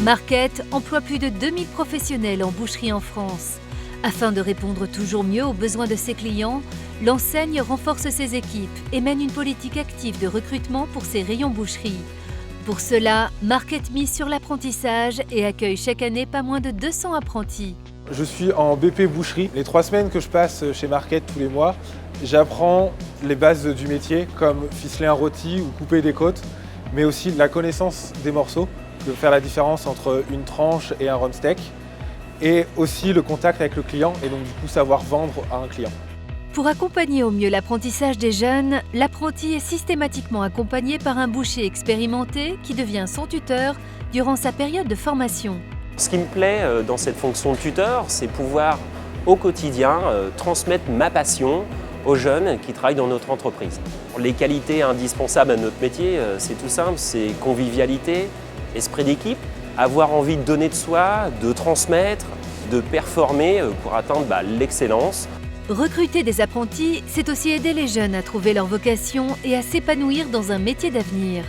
Marquette emploie plus de 2000 professionnels en boucherie en France. Afin de répondre toujours mieux aux besoins de ses clients, l'enseigne renforce ses équipes et mène une politique active de recrutement pour ses rayons boucherie. Pour cela, Marquette mise sur l'apprentissage et accueille chaque année pas moins de 200 apprentis. Je suis en BP boucherie. Les 3 semaines que je passe chez Marquette tous les mois, j'apprends les bases du métier comme ficeler un rôti ou couper des côtes, mais aussi la connaissance des morceaux, de faire la différence entre une tranche et un rhum steak, et aussi le contact avec le client et donc du coup savoir vendre à un client. Pour accompagner au mieux l'apprentissage des jeunes, l'apprenti est systématiquement accompagné par un boucher expérimenté qui devient son tuteur durant sa période de formation. Ce qui me plaît dans cette fonction de tuteur, c'est pouvoir au quotidien transmettre ma passion aux jeunes qui travaillent dans notre entreprise. Les qualités indispensables à notre métier, c'est tout simple, c'est convivialité, esprit d'équipe, avoir envie de donner de soi, de transmettre, de performer pour atteindre l'excellence. Recruter des apprentis, c'est aussi aider les jeunes à trouver leur vocation et à s'épanouir dans un métier d'avenir.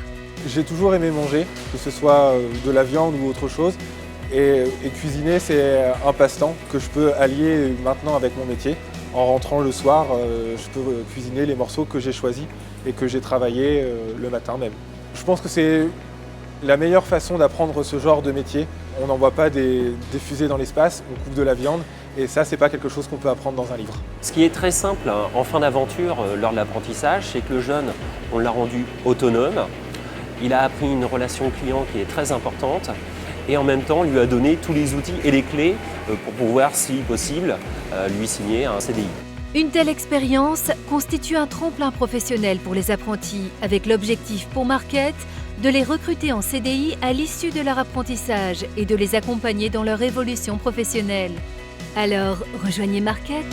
J'ai toujours aimé manger, que ce soit de la viande ou autre chose. Et cuisiner, c'est un passe-temps que je peux allier maintenant avec mon métier. En rentrant le soir, je peux cuisiner les morceaux que j'ai choisis et que j'ai travaillés le matin même. Je pense que c'est la meilleure façon d'apprendre ce genre de métier. On n'envoie pas des fusées dans l'espace, on coupe de la viande et ça, c'est pas quelque chose qu'on peut apprendre dans un livre. Ce qui est très simple en fin d'aventure lors de l'apprentissage, c'est que le jeune, on l'a rendu autonome. Il a appris une relation client qui est très importante. Et en même temps, lui a donné tous les outils et les clés pour pouvoir, si possible, lui signer un CDI. Une telle expérience constitue un tremplin professionnel pour les apprentis, avec l'objectif pour Marquette de les recruter en CDI à l'issue de leur apprentissage et de les accompagner dans leur évolution professionnelle. Alors, rejoignez Marquette.